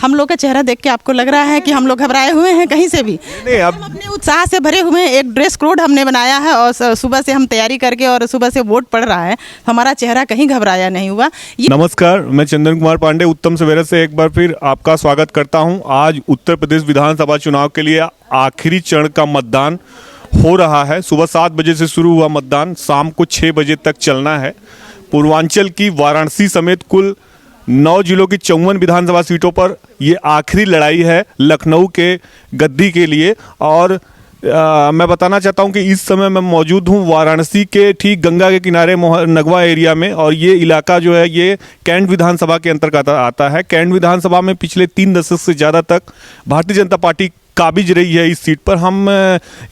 हम लोग का चेहरा देख के आपको लग रहा है कि हम लोग घबराए हुए हैं कहीं से भी? नहीं, अब हम अपने उत्साह से भरे हुए हैं। एक ड्रेस कोड हमने बनाया है और सुबह से हम तैयारी करके और सुबह से वोट पड़ रहा है, हमारा चेहरा कहीं घबराया नहीं हुआ। नमस्कार, मैं चंदन कुमार पांडे उत्तम सवेरा से एक बार फिर आपका स्वागत करता हूं। आज उत्तर प्रदेश विधानसभा चुनाव के लिए आखिरी चरण का मतदान हो रहा है। सुबह 7 बजे से शुरू हुआ मतदान, शाम को 6 बजे तक चलना है। पूर्वांचल की वाराणसी समेत कुल 9 जिलों की 54 विधानसभा सीटों पर ये आखिरी लड़ाई है लखनऊ के गद्दी के लिए। और मैं बताना चाहता हूं कि इस समय मैं मौजूद हूं वाराणसी के ठीक गंगा के किनारे नगवा एरिया में, और ये इलाका जो है ये कैंट विधानसभा के अंतर्गत आता है। कैंट विधानसभा में पिछले 3 दशक से ज़्यादा तक भारतीय जनता पार्टी काबिज रही है इस सीट पर। हम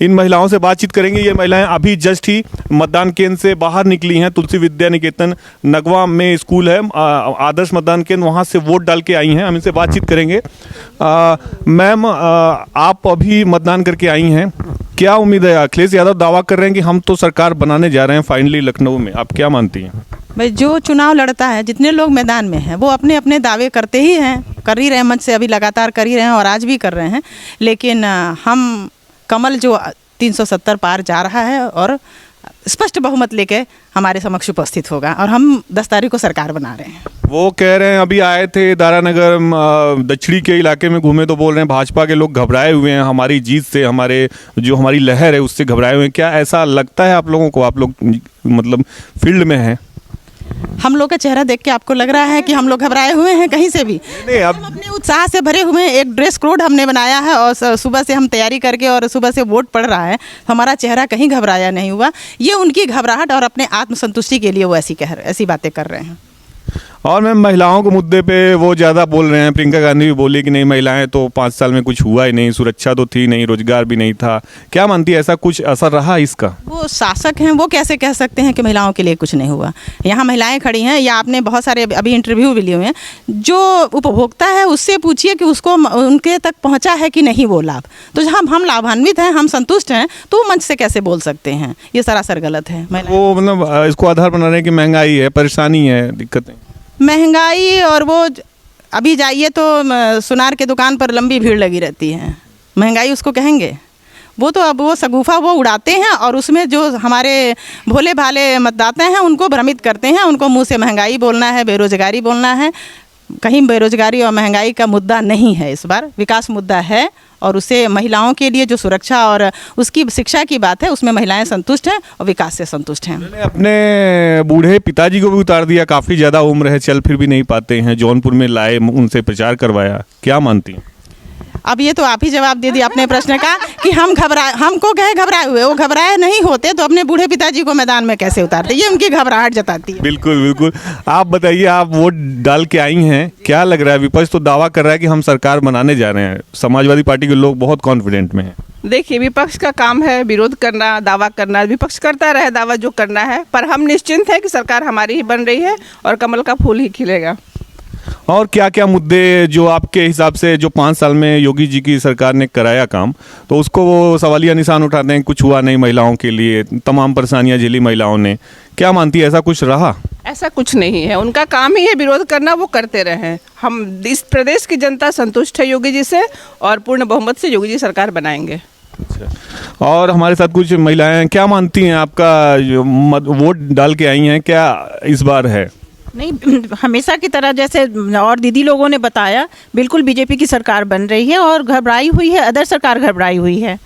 इन महिलाओं से बातचीत करेंगे। ये महिलाएं अभी जस्ट ही मतदान केंद्र से बाहर निकली हैं। तुलसी विद्या निकेतन नगवा में स्कूल है, आदर्श मतदान केंद्र, वहाँ से वोट डाल के आई हैं। हम इनसे बातचीत करेंगे। मैम, आप अभी मतदान करके आई हैं, क्या उम्मीद है? अखिलेश यादव दावा कर रहे हैं कि हम तो सरकार बनाने जा रहे हैं फाइनली लखनऊ में, आप क्या मानती हैं? भाई, जो चुनाव लड़ता है, जितने लोग मैदान में हैं वो अपने अपने दावे करते ही हैं, कर ही रहे हैं, मंच से अभी लगातार कर ही रहे हैं और आज भी कर रहे हैं। लेकिन हम कमल जो 370 पार जा रहा है और स्पष्ट बहुमत लेके हमारे समक्ष उपस्थित होगा और हम 10 तारीख को सरकार बना रहे हैं। वो कह रहे हैं, अभी आए थे दारानगर दक्षिणी के इलाके में घूमे तो बोल रहे हैं भाजपा के लोग घबराए हुए हैं हमारी जीत से, हमारी लहर है उससे घबराए हुए हैं। क्या ऐसा लगता है आप लोगों को? आप लोग मतलब फील्ड में हैं। हम लोग का चेहरा देख के आपको लग रहा है कि हम लोग घबराए हुए हैं कहीं से भी? नहीं, अब हम अपने उत्साह से भरे हुए हैं। एक ड्रेस कोड हमने बनाया है और सुबह से हम तैयारी करके और सुबह से वोट पड़ रहा है, हमारा चेहरा कहीं घबराया नहीं हुआ। ये उनकी घबराहट और अपने आत्मसंतुष्टि के लिए वो ऐसी बातें कर रहे हैं। और मैम, महिलाओं के मुद्दे पे वो ज़्यादा बोल रहे हैं। प्रियंका गांधी भी बोली कि नहीं, महिलाएं तो 5 साल में कुछ हुआ ही नहीं, सुरक्षा तो थी नहीं, रोजगार भी नहीं था। क्या मानती है, ऐसा कुछ असर रहा इसका? वो शासक हैं, वो कैसे कह सकते हैं कि महिलाओं के लिए कुछ नहीं हुआ? यहाँ महिलाएं खड़ी हैं, या आपने बहुत सारे अभी इंटरव्यू भी लिए हुए हैं, जो उपभोक्ता है उससे पूछिए कि उसको उनके तक पहुँचा है कि नहीं वो लाभ। तो हम लाभान्वित हैं, हम संतुष्ट हैं, तो वो मंच से कैसे बोल सकते हैं? ये सरासर गलत है। वो मतलब इसको आधार बना रहे हैं कि महंगाई है, परेशानी है, दिक्कतें, महंगाई। और वो अभी जाइए तो सुनार के दुकान पर लंबी भीड़ लगी रहती है, महंगाई उसको कहेंगे? वो तो अब वो शगुफा वो उड़ाते हैं और उसमें जो हमारे भोले भाले मतदाता हैं उनको भ्रमित करते हैं। उनको मुंह से महंगाई बोलना है, बेरोजगारी बोलना है। कहीं बेरोजगारी और महंगाई का मुद्दा नहीं है, इस बार विकास मुद्दा है। और उसे महिलाओं के लिए जो सुरक्षा और उसकी शिक्षा की बात है, उसमें महिलाएं संतुष्ट हैं और विकास से संतुष्ट हैं। अपने बूढ़े पिताजी को भी उतार दिया, काफ़ी ज़्यादा उम्र है, चल फिर भी नहीं पाते हैं, जौनपुर में लाए, उनसे प्रचार करवाया। क्या मानती हैं? अब ये तो आप ही जवाब दे दिया अपने प्रश्न का कि हमको कहे घबराए हुए। वो घबराए नहीं होते तो अपने बूढ़े पिताजी को मैदान में कैसे उतारते? ये उनकी घबराहट जताती है। बिल्कुल बिल्कुल। आप बताइए, आप वोट डाल के आई हैं, क्या लग रहा है? विपक्ष तो दावा कर रहा है कि हम सरकार बनाने जा रहे हैं, समाजवादी पार्टी के लोग बहुत कॉन्फिडेंट में हैं। देखिए, विपक्ष का काम है विरोध करना, दावा करना। विपक्ष करता रहे दावा जो करना है, पर हम निश्चिंत हैं कि सरकार हमारी ही बन रही है और कमल का फूल ही खिलेगा। और क्या क्या मुद्दे जो आपके हिसाब से, जो 5 साल में योगी जी की सरकार ने कराया काम, तो उसको वो सवालिया निशान उठाते हैं, कुछ हुआ नहीं महिलाओं के लिए, तमाम परेशानियां झेली महिलाओं ने? क्या मानती है, ऐसा कुछ रहा? ऐसा कुछ नहीं है, उनका काम ही है विरोध करना, वो करते रहे। हम इस प्रदेश की जनता संतुष्ट है योगी जी से और पूर्ण बहुमत से योगी जी सरकार बनाएंगे। अच्छा, और हमारे साथ कुछ महिलाएं, क्या मानती हैं? आपका जो वोट डाल के आई हैं, क्या इस बार है? नहीं, हमेशा की तरह जैसे और दीदी लोगों ने बताया, बिल्कुल बीजेपी की सरकार बन रही है और घबराई हुई है, अदर सरकार घबराई हुई है।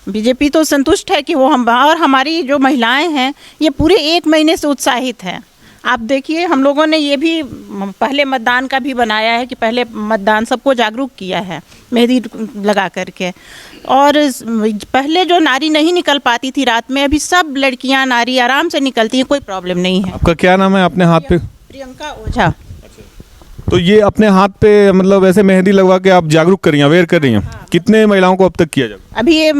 बीजेपी तो संतुष्ट है कि वो हम, और हमारी जो महिलाएं हैं ये पूरे 1 महीने से उत्साहित हैं। आप देखिए, हम लोगों ने ये भी पहले मतदान का भी बनाया है कि पहले मतदान सबको जागरूक किया है मेहंदी लगा करके। और पहले जो नारी नहीं निकल पाती थी रात में, अभी सब लड़कियां नारी आराम से निकलती हैं, कोई प्रॉब्लम नहीं है। आपका क्या नाम है? अपने हाथ पे प्रियंका ओझा। तो ये अपने हाथ पे मतलब ऐसे मेहंदी लगवा के आप जागरूक कर रही हैं, अवेयर कर रही हैं? हाँ। कितने महिलाओं को अब तक किया जाए? अभी ये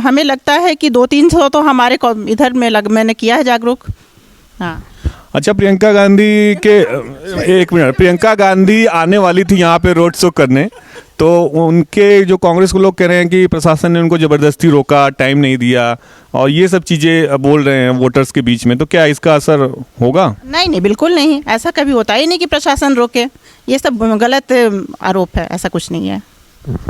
हमें लगता है कि 200-300 तो हमारे इधर में मैंने किया है जागरूक। हाँ। अच्छा, प्रियंका गांधी के एक मिनट, प्रियंका गांधी आने वाली थी यहाँ पे रोड शो करने, तो तो उनके जो कांग्रेस के लोग कह रहे हैं कि प्रशासन ने उनको ज़बरदस्ती रोका, टाइम नहीं दिया और ये सब चीज़ें बोल रहे हैं वोटर्स के बीच में, तो क्या इसका असर होगा? नहीं नहीं, बिल्कुल नहीं, ऐसा कभी होता ही नहीं कि प्रशासन रोके। ये सब गलत आरोप है, ऐसा कुछ नहीं है।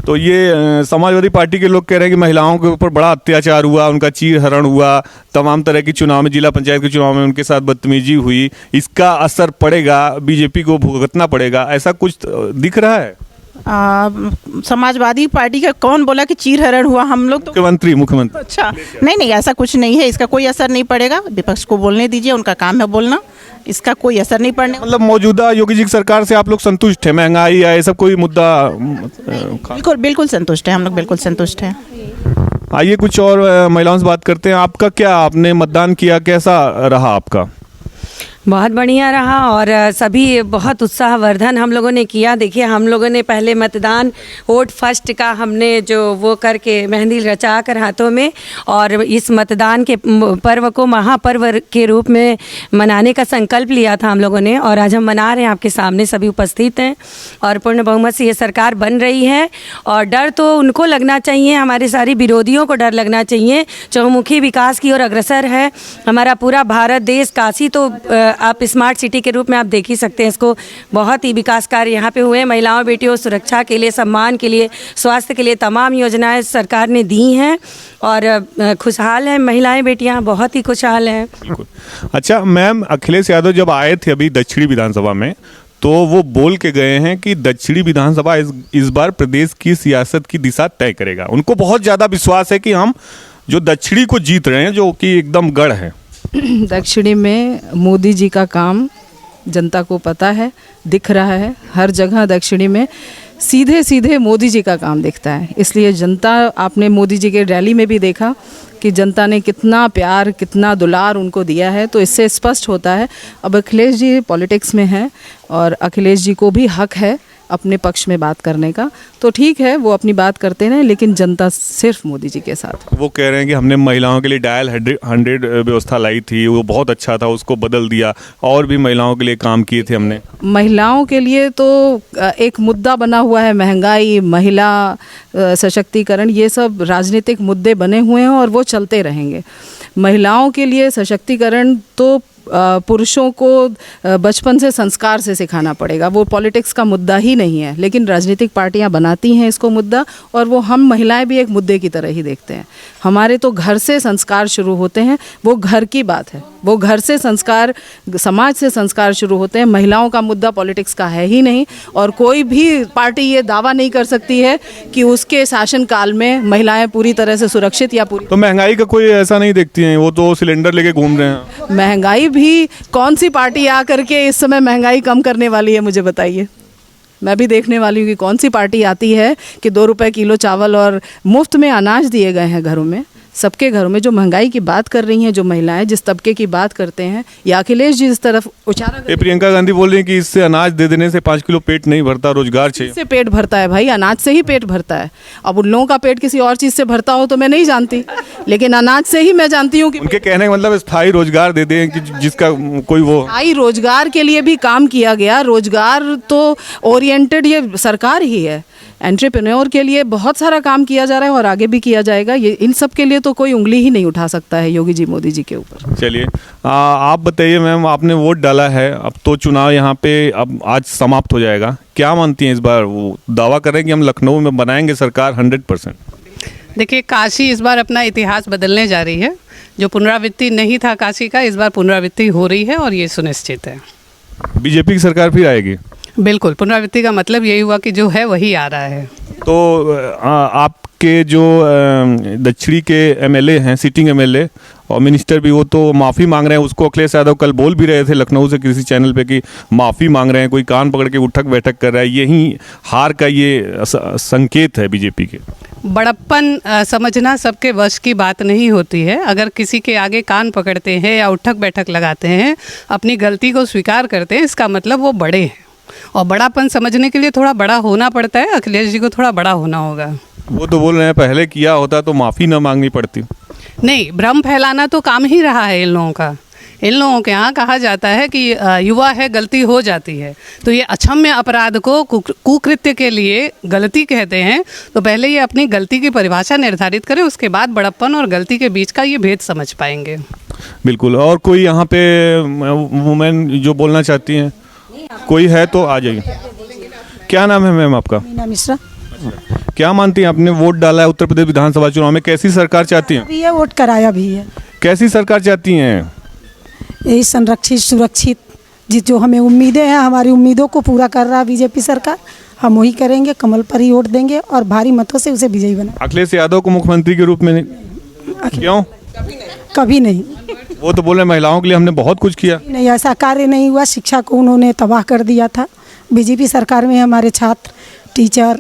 तो ये समाजवादी पार्टी के लोग कह रहे हैं कि महिलाओं के ऊपर बड़ा अत्याचार हुआ, उनका चीर हरण हुआ, तमाम तरह के चुनाव में, जिला पंचायत के चुनाव में उनके साथ बदतमीजी हुई, इसका असर पड़ेगा, बीजेपी को भुगतना पड़ेगा, ऐसा कुछ दिख रहा है? समाजवादी पार्टी का कौन बोला कि चीर हरण हुआ? हम लोग तो मुख्यमंत्री। अच्छा, नहीं नहीं, ऐसा कुछ नहीं है, इसका कोई असर नहीं पड़ेगा। विपक्ष को बोलने दीजिए, उनका काम है बोलना, इसका कोई असर नहीं पड़ने। मतलब मौजूदा योगी जी की सरकार से आप लोग संतुष्ट हैं? महंगाई या ऐसा कोई मुद्दा? बिल्कुल बिल्कुल संतुष्ट है, हम लोग बिल्कुल संतुष्ट हैं। आइए कुछ और महिलाओं से बात करते हैं। आपका क्या, आपने मतदान किया, कैसा रहा आपका? बहुत बढ़िया रहा और सभी बहुत उत्साहवर्धन हम लोगों ने किया। देखिए, हम लोगों ने पहले मतदान वोट फर्स्ट का हमने जो वो करके मेहंदी रचा कर हाथों में, और इस मतदान के पर्व को महापर्व के रूप में मनाने का संकल्प लिया था हम लोगों ने, और आज हम मना रहे हैं, आपके सामने सभी उपस्थित हैं और पूर्ण बहुमत से ये सरकार बन रही है। और डर तो उनको लगना चाहिए, हमारे सारे विरोधियों को डर लगना चाहिए। चहुमुखी विकास की ओर अग्रसर है हमारा पूरा भारत देश। काशी तो आप स्मार्ट सिटी के रूप में आप देख ही सकते हैं इसको, बहुत ही विकास कार्य यहाँ पे हुए हैं। महिलाओं बेटियों सुरक्षा के लिए, सम्मान के लिए, स्वास्थ्य के लिए तमाम योजनाएं सरकार ने दी हैं और खुशहाल हैं महिलाएं बेटियाँ, बहुत ही खुशहाल हैं। अच्छा मैम, अखिलेश यादव जब आए थे अभी दक्षिणी विधानसभा में, तो वो बोल के गए हैं कि दक्षिणी विधानसभा इस बार प्रदेश की सियासत की दिशा तय करेगा। उनको बहुत ज़्यादा विश्वास है कि हम जो दक्षिणी को जीत रहे हैं, जो कि एकदम गढ़ है। दक्षिणी में मोदी जी का काम जनता को पता है, दिख रहा है। हर जगह दक्षिणी में सीधे सीधे मोदी जी का काम दिखता है। इसलिए जनता, आपने मोदी जी के रैली में भी देखा कि जनता ने कितना प्यार, कितना दुलार उनको दिया है। तो इससे स्पष्ट होता है अब अखिलेश जी पॉलिटिक्स में हैं और अखिलेश जी को भी हक है अपने पक्ष में बात करने का। तो ठीक है, वो अपनी बात करते हैं, लेकिन जनता सिर्फ मोदी जी के साथ। वो कह रहे हैं कि हमने महिलाओं के लिए डायल 100 व्यवस्था लाई थी, वो बहुत अच्छा था, उसको बदल दिया, और भी महिलाओं के लिए काम किए थे हमने। महिलाओं के लिए तो एक मुद्दा बना हुआ है, महंगाई, महिला सशक्तिकरण, ये सब राजनीतिक मुद्दे बने हुए हैं और वो चलते रहेंगे। महिलाओं के लिए सशक्तिकरण तो पुरुषों को बचपन से संस्कार से सिखाना पड़ेगा। वो पॉलिटिक्स का मुद्दा ही नहीं है, लेकिन राजनीतिक पार्टियां बनाती हैं इसको मुद्दा, और वो हम महिलाएं भी एक मुद्दे की तरह ही देखते हैं। हमारे तो घर से संस्कार शुरू होते हैं, वो घर की बात है, वो घर से संस्कार, समाज से संस्कार शुरू होते हैं। महिलाओं का मुद्दा पॉलिटिक्स का है ही नहीं, और कोई भी पार्टी ये दावा नहीं कर सकती है कि उसके शासनकाल में महिलाएं पूरी तरह से सुरक्षित या पूरी। तो महंगाई का कोई ऐसा नहीं देखती हैं, वो तो सिलेंडर लेके घूम रहे हैं। महंगाई भी कौन सी पार्टी आ करके इस समय महंगाई कम करने वाली है, मुझे बताइए। मैं भी देखने वाली हूँ कि कौन सी पार्टी आती है कि 2 रुपए किलो चावल और मुफ्त में अनाज दिए गए हैं घरों में, सबके घरों में। जो महंगाई की बात कर रही हैं, जो महिलाएं जिस तबके की बात करते हैं, या अखिलेश जी इस तरफ उछाला। प्रियंका गांधी बोल रही है कि इससे अनाज दे देने से 5 किलो पेट नहीं भरता, रोजगार चाहिए। इससे पेट भरता है भाई, अनाज से ही पेट भरता है। अब उन लोगों का पेट किसी और चीज़ से भरता हो तो मैं नहीं जानती, लेकिन अनाज से ही मैं जानती हूँ कि उनके कहने का मतलब स्थायी रोजगार दे दें कि जिसका कोई वो। स्थायी रोजगार के लिए भी काम किया गया। रोजगार तो ओरिएंटेड ये सरकार ही है। एंट्रप्रेन्योर के लिए बहुत सारा काम किया जा रहा है और आगे भी किया जाएगा। ये इन सब के लिए तो कोई उंगली ही नहीं उठा सकता है योगी जी मोदी जी के ऊपर। चलिए आप बताइए मैम, आपने वोट डाला है, अब तो चुनाव यहाँ पे अब आज समाप्त हो जाएगा, क्या मानती हैं इस बार? वो दावा कर रहे हैं कि हम लखनऊ में बनाएंगे सरकार 100%। देखिए, काशी इस बार अपना इतिहास बदलने जा रही है। जो पुनरावृत्ति नहीं था काशी का, इस बार पुनरावृत्ति हो रही है और ये सुनिश्चित है। बीजेपी की सरकार फिर आएगी? बिल्कुल, पुनरावृत्ति का मतलब यही हुआ कि जो है वही आ रहा है। तो आपके जो दक्षिणी के एमएलए हैं, सिटिंग एमएलए और मिनिस्टर भी, वो तो माफ़ी मांग रहे हैं। उसको अखिलेश यादव कल बोल भी रहे थे लखनऊ से किसी चैनल पे कि माफ़ी मांग रहे हैं, कोई कान पकड़ के उठक बैठक कर रहा है। यही हार का ये संकेत है बीजेपी के। बड़प्पन समझना सबके वश की बात नहीं होती है। अगर किसी के आगे कान पकड़ते हैं या उठक बैठक लगाते हैं, अपनी गलती को स्वीकार करते हैं, इसका मतलब वो बड़े हैं। और बड़ापन समझने के लिए थोड़ा बड़ा होना पड़ता है। अखिलेश जी को थोड़ा बड़ा होना होगा। वो तो बोल रहे हैं पहले किया होता तो माफ़ी ना मांगनी पड़ती। नहीं, भ्रम फैलाना तो काम ही रहा है इन लोगों का। इन लोगों के यहाँ कहा जाता है कि युवा है गलती हो जाती है, तो ये अक्षम्य अपराध को कुकृत्य के लिए गलती कहते हैं। तो पहले ये अपनी गलती की परिभाषा निर्धारित करें, उसके बाद बड़प्पन और गलती के बीच का ये भेद समझ पाएंगे। बिल्कुल। और कोई यहाँ पे वुमेन जो बोलना चाहती हैं, कोई है तो आ जाइए। क्या नाम है मैम आपका? मीना मिश्रा। क्या मानती हैं, आपने वोट डाला है उत्तर प्रदेश विधानसभा चुनाव में, कैसी सरकार चाहती हैं? भी है, वोट कराया भी है। कैसी सरकार चाहती हैं? यही संरक्षित सुरक्षित जो हमें उम्मीदें हैं, हमारी उम्मीदों को पूरा कर रहा है बीजेपी सरकार, हम वही करेंगे, कमल पर ही वोट देंगे और भारी मतों से उसे विजयी बना। अखिलेश यादव को मुख्यमंत्री के रूप में क्यों? कभी नहीं। वो तो बोले महिलाओं के लिए हमने बहुत कुछ किया। नहीं, ऐसा कार्य नहीं हुआ। शिक्षा को उन्होंने तबाह कर दिया था। बीजेपी सरकार में हमारे छात्र, टीचर,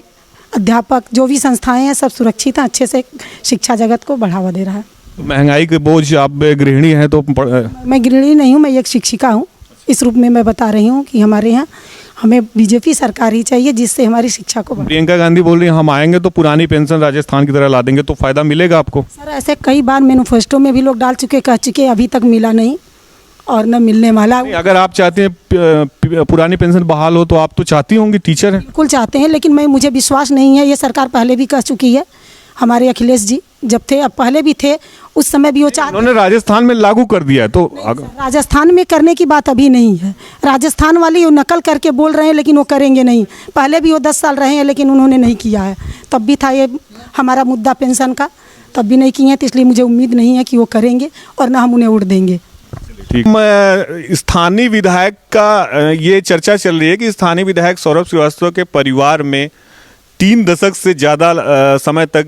अध्यापक जो भी संस्थाएं हैं सब सुरक्षित हैं, अच्छे से शिक्षा जगत को बढ़ावा दे रहा है। महंगाई के बोझ, आप गृहिणी हैं तो मैं गृहिणी नहीं हूँ, मैं एक शिक्षिका हूँ। इस रूप में मैं बता रही हूँ कि हमारे यहाँ हमें बीजेपी सरकार ही चाहिए जिससे हमारी शिक्षा को प्रियंका गांधी बोल रही हैं हम आएंगे तो पुरानी पेंशन राजस्थान की तरह ला देंगे, तो फायदा मिलेगा आपको? सर ऐसे कई बार मैनिफेस्टो में भी लोग डाल चुके, कह चुके, अभी तक मिला नहीं और न मिलने वाला। अगर आप चाहते हैं पुरानी पेंशन बहाल हो तो आप तो चाहती होंगी, टीचर हैं। बिल्कुल चाहते हैं, लेकिन मुझे विश्वास नहीं है। ये सरकार पहले भी कह चुकी है, हमारे अखिलेश जी जब थे, अब पहले भी थे, उस समय भी वो चाहते। उन्होंने राजस्थान में लागू कर दिया है तो राजस्थान में करने की बात अभी नहीं है। राजस्थान वाली वो नकल करके बोल रहे हैं लेकिन वो करेंगे नहीं। पहले भी वो 10 साल रहे हैं लेकिन उन्होंने नहीं किया है। तब भी था ये हमारा मुद्दा पेंशन का, तब भी नहीं किए हैं, तो इसलिए मुझे उम्मीद नहीं है कि वो करेंगे और ना हम उन्हें वोट देंगे। ठीक। स्थानीय विधायक का ये चर्चा चल रही है कि स्थानीय विधायक सौरभ श्रीवास्तव के परिवार में 3 दशक से ज़्यादा समय तक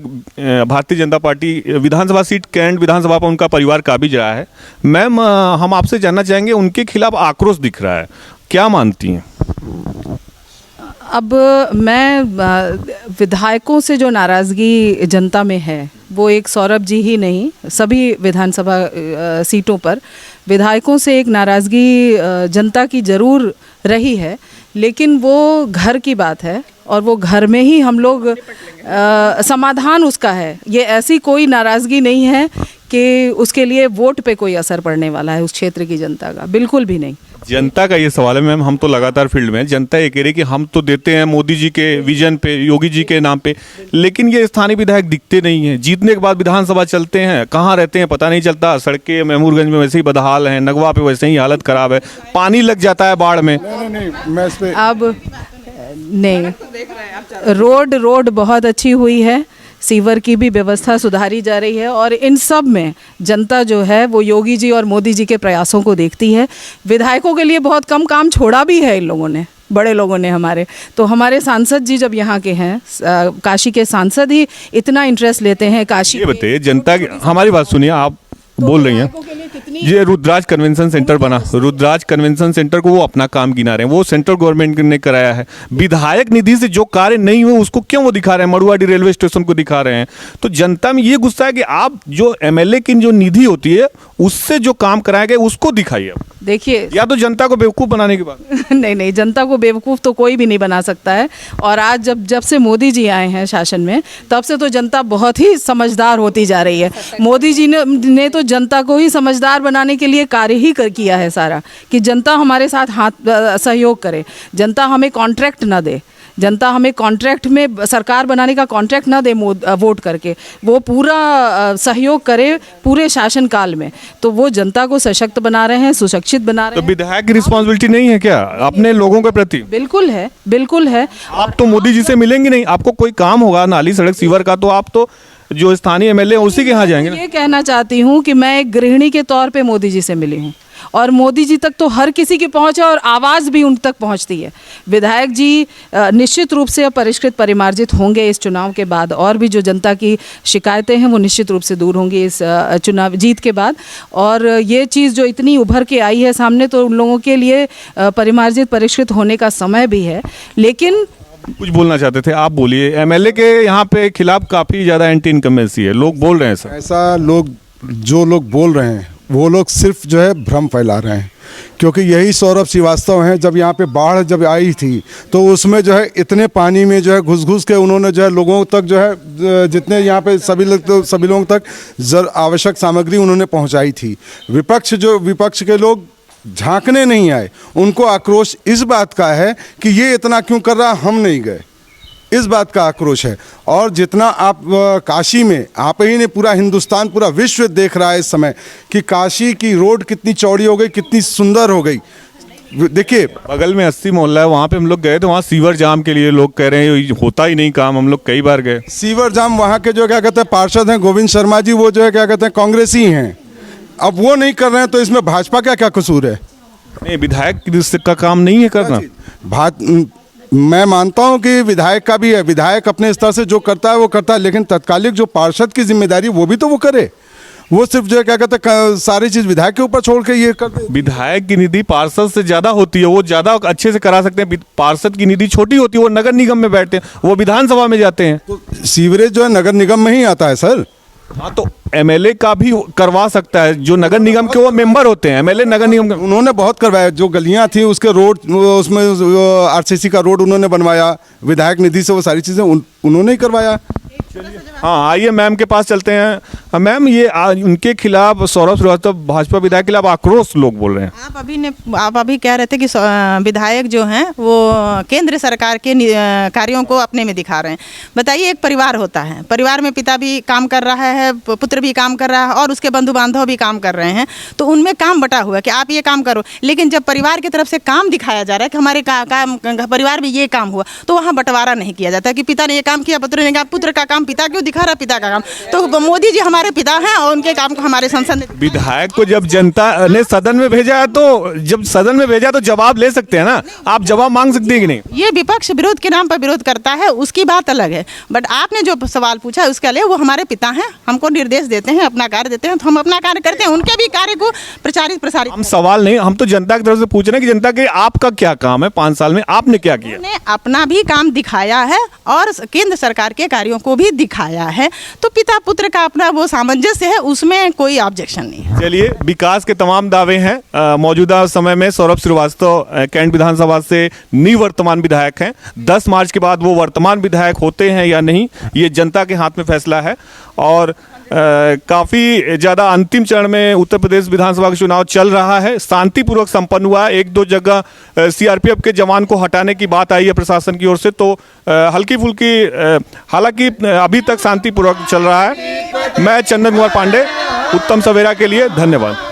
भारतीय जनता पार्टी विधानसभा सीट कैंट विधानसभा पर उनका परिवार काबिज रहा है। मैम, हम आपसे जानना चाहेंगे, उनके खिलाफ आक्रोश दिख रहा है, क्या मानती हैं? अब मैं विधायकों से जो नाराज़गी जनता में है वो एक सौरभ जी ही नहीं, सभी विधानसभा सीटों पर विधायकों से एक नाराज़गी जनता की ज़रूर रही है, लेकिन वो घर की बात है और वो घर में ही हम लोग समाधान उसका है। ये ऐसी कोई नाराज़गी नहीं है कि उसके लिए वोट पे कोई असर पड़ने वाला है उस क्षेत्र की जनता का, बिल्कुल भी नहीं। जनता का ये सवाल है मैम, हम तो लगातार फील्ड में, जनता ये कह रही है कि हम तो देते हैं मोदी जी के विजन पे, योगी जी के नाम पे, लेकिन ये स्थानीय विधायक दिखते नहीं हैं। जीतने के बाद विधानसभा चलते हैं, कहाँ रहते हैं पता नहीं चलता। सड़कें महमूदगंज में वैसे ही बदहाल हैं, नगवा पे वैसे ही हालत खराब है, पानी लग जाता है बाढ़ में। अब नहीं, रोड बहुत अच्छी हुई है, सीवर की भी व्यवस्था सुधारी जा रही है और इन सब में जनता जो है वो योगी जी और मोदी जी के प्रयासों को देखती है। विधायकों के लिए बहुत कम काम छोड़ा भी है इन लोगों ने, बड़े लोगों ने हमारे। तो हमारे सांसद जी जब यहाँ के हैं, काशी के सांसद ही इतना इंटरेस्ट लेते हैं काशी। ये बताइए, जनता की हमारी बात सुनिए, आप बोल रही हैं ये रुद्राज कन्वेंशन सेंटर बना, रुद्राज कन्वेंशन सेंटर को वो अपना काम गिना रहे हैं, वो सेंट्रल गवर्नमेंट ने कराया है। विधायक निधि से जो कार्य नहीं हुए उसको क्यों वो दिखा रहे हैं, मड़ुआडी रेलवे स्टेशन को दिखा रहे हैं। तो जनता में ये गुस्सा है कि आप जो एमएलए की जो निधि होती है उससे जो काम कराए गए उसको दिखाइए। देखिए, या तो जनता को बेवकूफ़ बनाने की बात नहीं, जनता को बेवकूफ़ तो कोई भी नहीं बना सकता है। और आज जब से मोदी जी आए हैं शासन में, तब से तो जनता बहुत ही समझदार होती जा रही है। मोदी जी ने तो जनता को ही समझदार बनाने के लिए कार्य ही किया है सारा, कि जनता हमारे साथ सहयोग करे, जनता हमें कॉन्ट्रैक्ट ना दे, जनता हमें कॉन्ट्रैक्ट में सरकार बनाने का कॉन्ट्रैक्ट ना दे वोट करके, वो पूरा सहयोग करे पूरे शासन काल में। तो वो जनता को सशक्त बना रहे हैं, सुशिक्षित बना रहे हैं। तो विधायक की रिस्पॉन्सिबिलिटी नहीं है क्या अपने लोगों के प्रति? बिल्कुल है, बिल्कुल है। आप तो मोदी जी से मिलेंगे नहीं, आपको कोई काम होगा नाली सड़क सीवर का तो आप तो जो स्थानीय एमएलए उसी के यहाँ जाएंगे ना। ये कहना चाहती हूँ कि मैं एक गृहिणी के तौर पे मोदी जी से मिली हूँ और मोदी जी तक तो हर किसी की पहुँच है और आवाज़ भी उन तक पहुँचती है। विधायक जी निश्चित रूप से परिष्कृत परिमार्जित होंगे इस चुनाव के बाद, और भी जो जनता की शिकायतें हैं वो निश्चित रूप से दूर होंगी इस चुनाव जीत के बाद। और ये चीज़ जो इतनी उभर के आई है सामने, तो उन लोगों के लिए परिमार्जित परिष्कृत होने का समय भी है। लेकिन कुछ बोलना चाहते थे, आप बोलिए। एमएलए के यहाँ पे खिलाफ काफ़ी ज़्यादा एंटी इनकम्बेंसी है, लोग बोल रहे हैं सर। ऐसा जो लोग बोल रहे हैं वो लोग सिर्फ जो है भ्रम फैला रहे हैं। क्योंकि यही सौरभ श्रीवास्तव हैं। जब यहाँ पे बाढ़ जब आई थी तो उसमें जो है इतने पानी में जो है घुस के उन्होंने जो है लोगों तक जो है जितने यहाँ पे सभी लोगों तक आवश्यक सामग्री उन्होंने पहुँचाई थी। विपक्ष के लोग झांकने नहीं आए। उनको आक्रोश इस बात का है कि ये इतना क्यों कर रहा, हम नहीं गए, इस बात का आक्रोश है। और जितना आप काशी में, आप ही ने पूरा हिंदुस्तान पूरा विश्व देख रहा है इस समय कि काशी की रोड कितनी चौड़ी हो गई, कितनी सुंदर हो गई। देखिए बगल में 80 मोहल्ला है, वहाँ पे हम लोग गए तो वहाँ सीवर जाम के लिए लोग कह रहे हैं होता ही नहीं काम। हम लोग कई बार गए। सीवर जाम वहाँ के जो क्या कहते हैं पार्षद हैं गोविंद शर्मा जी, वो जो है क्या कहते हैं कांग्रेसी हैं। अब वो नहीं कर रहे हैं तो इसमें भाजपा का क्या कसूर है? नहीं, विधायक का काम नहीं है करना। मैं मानता हूं कि विधायक का भी है, विधायक अपने स्तर से जो करता है वो करता है, लेकिन तत्कालिक जो पार्षद की जिम्मेदारी वो भी तो वो करे। वो सिर्फ जो क्या कहते हैं सारी चीज विधायक के ऊपर छोड़ के ये करते। विधायक की निधि पार्षद से ज्यादा होती है, वो ज्यादा अच्छे से करा सकते हैं। पार्षद की निधि छोटी होती है, वो नगर निगम में बैठते हैं, वो विधानसभा में जाते हैं। तो सीवरेज जो है नगर निगम में ही आता है सर। हाँ, तो एमएलए का भी करवा सकता है, जो नगर निगम के वो मेंबर होते हैं। एमएलए नगर निगम का उन्होंने बहुत करवाया। जो गलियां थी उसके रोड, उसमें आरसीसी का रोड उन्होंने बनवाया, विधायक निधि से वो सारी चीजें उन्होंने ही करवाया। हाँ, आइए मैम के पास चलते हैं। मैम, ये उनके खिलाफ सौरभ श्रीवास्तव भाजपा विधायक के खिलाफ आक्रोश लोग बोल रहे हैं। आप अभी कह रहे थे कि विधायक जो हैं वो केंद्र सरकार के कार्यों को अपने में दिखा रहे हैं। बताइए, एक परिवार होता है, परिवार में पिता भी काम कर रहा है, पुत्र भी काम कर रहा है और उसके बंधु बांधव भी काम कर रहे हैं, तो उनमें काम बटा हुआ है कि आप ये काम करो। लेकिन जब परिवार की तरफ से काम दिखाया जा रहा है कि हमारे परिवार में ये काम हुआ, तो वहाँ बंटवारा नहीं किया जाता कि पिता ने ये काम किया, पुत्र ने कहा पुत्र का काम पिता क्यों दिखा रहा, पिता का काम। तो मोदी जी हमारे पिता हैं और उनके काम को हमारे संसद ने। विधायक को जब जनता ने सदन में भेजा है, तो जब सदन में भेजा तो जवाब ले सकते हैं ना, आप जवाब मांग सकते हैं कि नहीं? ये विपक्ष विरोध के नाम पर विरोध करता है, उसकी बात अलग है। बट आपने जो सवाल पूछा है उसके लिए, वो हमारे पिता हैं, हमको निर्देश देते हैं, अपना कार्य देते हैं, तो हम अपना कार्य करते हैं, उनके भी कार्य को प्रसारित। हम सवाल नहीं, हम तो जनता की तरफ से पूछ रहे हैं कि जनता के आपका क्या काम है, 5 साल में आपने क्या किया? अपना भी काम दिखाया है और केंद्र सरकार के कार्यों को भी दिखाया है, तो पिता पुत्र का अपना वो सामंजस्य है, उसमें कोई ऑब्जेक्शन नहीं है। चलिए, विकास के तमाम दावे हैं। मौजूदा समय में सौरभ श्रीवास्तव कैंट विधानसभा से निवर्तमान विधायक हैं। 10 मार्च के बाद वो वर्तमान विधायक होते हैं या नहीं, ये जनता के हाथ में फैसला है। और काफ़ी ज़्यादा अंतिम चरण में उत्तर प्रदेश विधानसभा का चुनाव चल रहा है। शांतिपूर्वक संपन्न हुआ। 1-2 जगह सीआरपीएफ के जवान को हटाने की बात आई है प्रशासन की ओर से, तो हल्की फुल्की, हालांकि अभी तक शांतिपूर्वक चल रहा है। मैं चंदन कुमार पांडे, उत्तम सवेरा के लिए धन्यवाद।